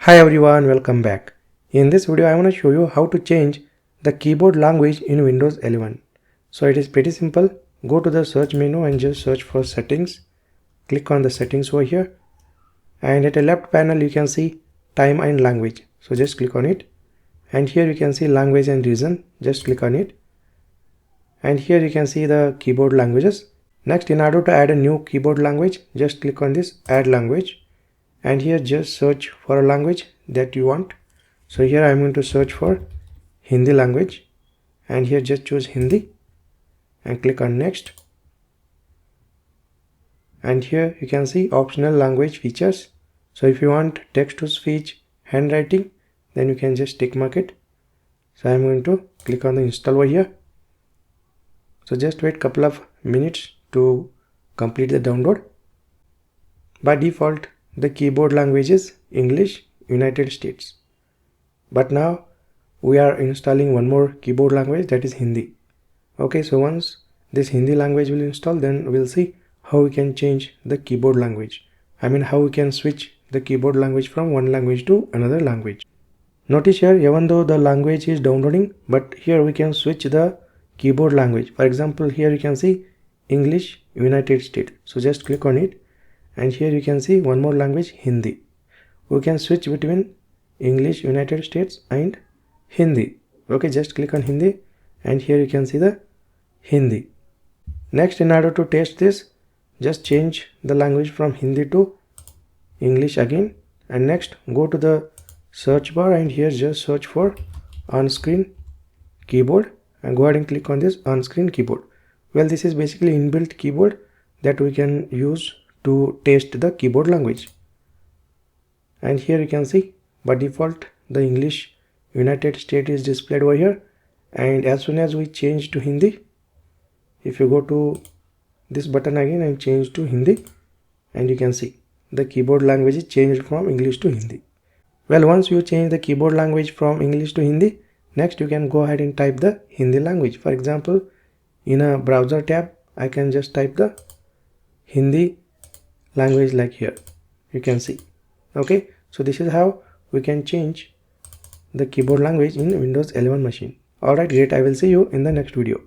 Hi everyone, welcome back. In this video I want to show you how to change the keyboard language in Windows 11. So it is pretty simple. Go to the search menu and just search for settings. Click on the settings over here, and at the left panel you can see time and language. So just click on it, and here you can see language and region. Just click on it, and here you can see the keyboard languages. Next, in order to add a new keyboard language, just click on this add language, and here just search for a language that you want. So here I am going to search for Hindi language, and here just choose Hindi and click on next. And here you can see optional language features. So if you want text to speech, handwriting, then you can just tick mark it. So I am going to click on the install over here. So just wait couple of minutes to complete the download. By default, the keyboard language is English, United States. But now we are installing one more keyboard language, that is Hindi. Okay, so once this Hindi language will install, then we'll see how we can change the keyboard language. I mean how we can switch the keyboard language from one language to another language. Notice here, even though the language is downloading, but here we can switch the keyboard language. For example, here you can see English, United States. So just click on it, and here you can see one more language, Hindi. We can switch between English, United States and Hindi. Okay, just click on Hindi, and here you can see the Hindi. Next, in order to test this, just change the language from Hindi to English again, and next go to the search bar, and here just search for on-screen keyboard, and go ahead and click on this on-screen keyboard. Well, this is basically inbuilt keyboard that we can use to test the keyboard language. And here you can see by default the English United States is displayed over here, and as soon as we change to Hindi, if you go to this button again and change to Hindi, and you can see the keyboard language is changed from English to Hindi. Well, once you change the keyboard language from English to Hindi, next you can go ahead and type the Hindi language. For example, in a browser tab, I can just type the Hindi language like here. You can see. Okay, so this is how we can change the keyboard language in Windows 11 machine. Alright, great. I will see you in the next video.